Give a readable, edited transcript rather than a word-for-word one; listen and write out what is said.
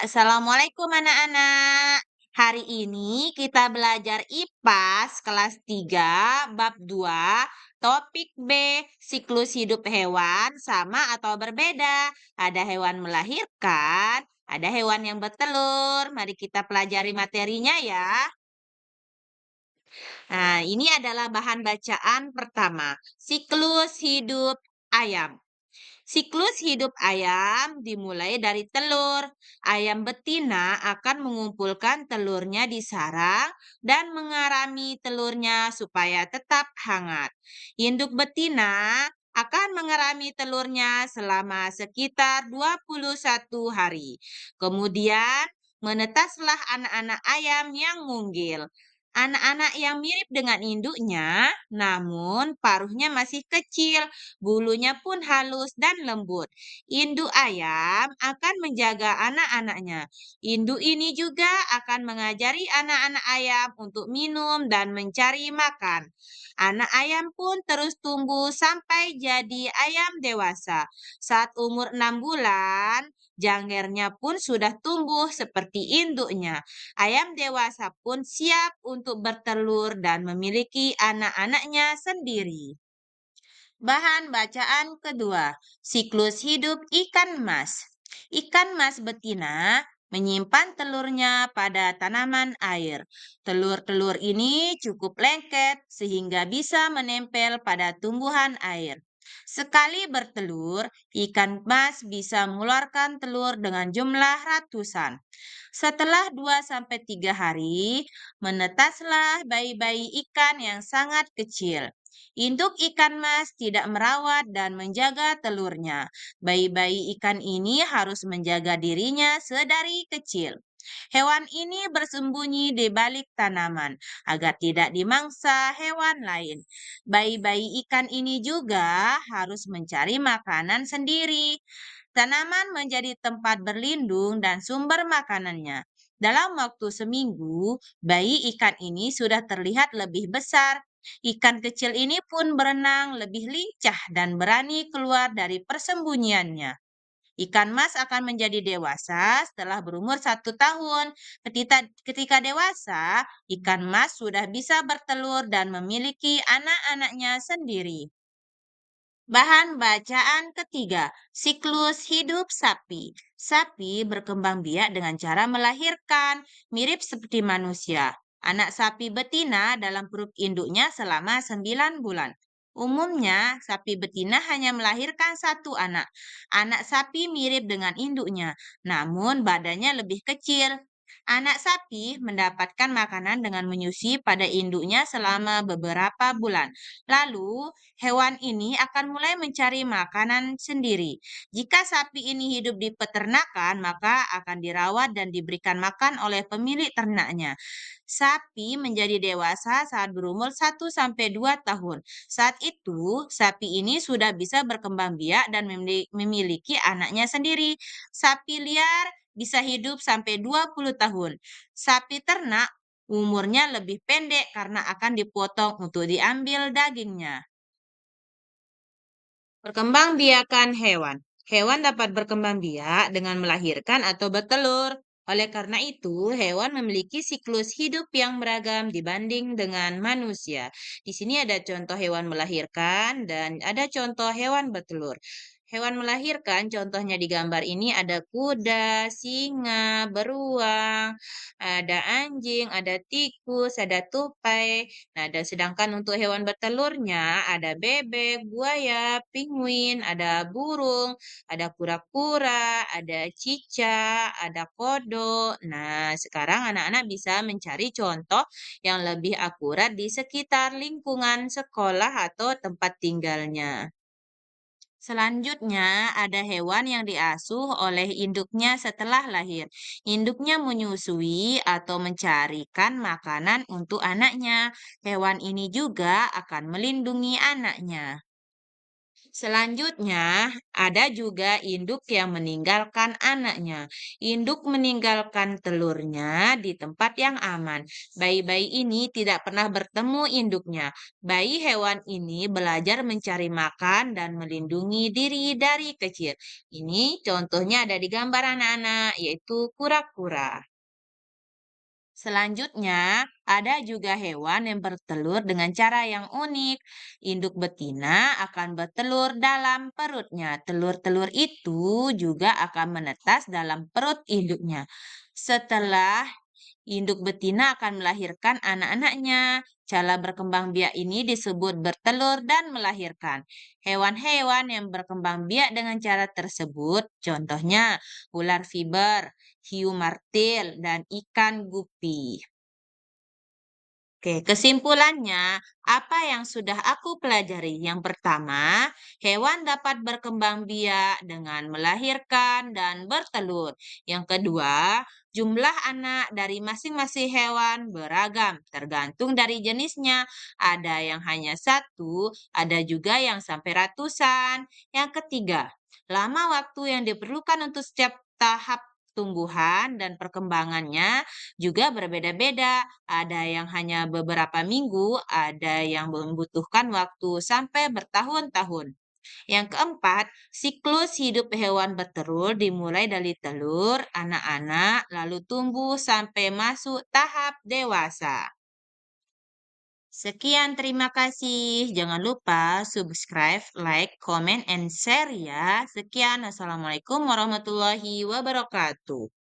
Assalamualaikum anak-anak. Hari ini kita belajar IPAS kelas 3, bab 2, topik B, siklus hidup hewan sama atau berbeda. Ada hewan melahirkan, ada hewan yang bertelur. Mari kita pelajari materinya ya. Nah, ini adalah bahan bacaan pertama, siklus hidup ayam. Siklus hidup ayam dimulai dari telur. Ayam betina akan mengumpulkan telurnya di sarang dan mengarami telurnya supaya tetap hangat. Induk betina akan mengerami telurnya selama sekitar 21 hari. Kemudian menetaslah anak-anak ayam yang munggil. Anak-anak yang mirip dengan induknya, namun paruhnya masih kecil. Bulunya pun halus dan lembut. Induk ayam akan menjaga anak-anaknya. Induk ini juga akan mengajari anak-anak ayam untuk minum dan mencari makan. Anak ayam pun terus tumbuh sampai jadi ayam dewasa. Saat umur 6 bulan, janggernya pun sudah tumbuh seperti induknya. Ayam dewasa pun siap untuk bertelur dan memiliki anak-anaknya sendiri. Bahan bacaan kedua, siklus hidup ikan mas. Ikan mas betina menyimpan telurnya pada tanaman air. Telur-telur ini cukup lengket sehingga bisa menempel pada tumbuhan air. Sekali bertelur, ikan mas bisa mengeluarkan telur dengan jumlah ratusan. Setelah 2 sampai 3 hari, menetaslah bayi-bayi ikan yang sangat kecil. Induk ikan mas tidak merawat dan menjaga telurnya. Bayi-bayi ikan ini harus menjaga dirinya sedari kecil. Hewan ini bersembunyi di balik tanaman agar tidak dimangsa hewan lain. Bayi-bayi ikan ini juga harus mencari makanan sendiri. Tanaman menjadi tempat berlindung dan sumber makanannya. Dalam waktu seminggu, bayi ikan ini sudah terlihat lebih besar. Ikan kecil ini pun berenang lebih lincah dan berani keluar dari persembunyiannya. Ikan mas akan menjadi dewasa setelah berumur 1 tahun. Ketika dewasa, ikan mas sudah bisa bertelur dan memiliki anak-anaknya sendiri. Bahan bacaan ketiga, siklus hidup sapi. Sapi berkembang biak dengan cara melahirkan, mirip seperti manusia. Anak sapi betina dalam perut induknya selama 9 bulan. Umumnya, sapi betina hanya melahirkan 1 anak. Anak sapi mirip dengan induknya, namun badannya lebih kecil. Anak sapi mendapatkan makanan dengan menyusui pada induknya selama beberapa bulan. Lalu, hewan ini akan mulai mencari makanan sendiri. Jika sapi ini hidup di peternakan, maka akan dirawat dan diberikan makan oleh pemilik ternaknya. Sapi menjadi dewasa saat berumur 1 sampai 2 tahun. Saat itu, sapi ini sudah bisa berkembang biak dan memiliki anaknya sendiri. Sapi liar bisa hidup sampai 20 tahun. Sapi ternak umurnya lebih pendek karena akan dipotong untuk diambil dagingnya. Perkembangbiakan hewan. Hewan dapat berkembang biak dengan melahirkan atau bertelur. Oleh karena itu, hewan memiliki siklus hidup yang beragam dibanding dengan manusia. Di sini ada contoh hewan melahirkan dan ada contoh hewan bertelur. Hewan melahirkan, contohnya di gambar ini ada kuda, singa, beruang, ada anjing, ada tikus, ada tupai. Nah, dan sedangkan untuk hewan bertelurnya ada bebek, buaya, penguin, ada burung, ada kura-kura, ada cicak, ada kodok. Nah, sekarang anak-anak bisa mencari contoh yang lebih akurat di sekitar lingkungan sekolah atau tempat tinggalnya. Selanjutnya, ada hewan yang diasuh oleh induknya setelah lahir. Induknya menyusui atau mencarikan makanan untuk anaknya. Hewan ini juga akan melindungi anaknya. Selanjutnya, ada juga induk yang meninggalkan anaknya. Induk meninggalkan telurnya di tempat yang aman. Bayi-bayi ini tidak pernah bertemu induknya. Bayi hewan ini belajar mencari makan dan melindungi diri dari kecil. Ini contohnya ada di gambar anak-anak, yaitu kura-kura. Selanjutnya, ada juga hewan yang bertelur dengan cara yang unik. Induk betina akan bertelur dalam perutnya. Telur-telur itu juga akan menetas dalam perut induknya. Setelah induk betina akan melahirkan anak-anaknya. Cara berkembang biak ini disebut bertelur dan melahirkan. Hewan-hewan yang berkembang biak dengan cara tersebut, contohnya ular fiber, hiu martil, dan ikan gupi. Oke, kesimpulannya, apa yang sudah aku pelajari? Yang pertama, hewan dapat berkembang biak dengan melahirkan dan bertelur. Yang kedua, jumlah anak dari masing-masing hewan beragam, tergantung dari jenisnya. Ada yang hanya satu, ada juga yang sampai ratusan. Yang ketiga, lama waktu yang diperlukan untuk setiap tahap tumbuhan dan perkembangannya juga berbeda-beda. Ada yang hanya beberapa minggu, ada yang membutuhkan waktu sampai bertahun-tahun. Yang keempat, siklus hidup hewan bertelur dimulai dari telur, anak-anak, lalu tumbuh sampai masuk tahap dewasa. Sekian, terima kasih. Jangan lupa subscribe, like, comment, and share ya. Sekian, Assalamualaikum warahmatullahi wabarakatuh.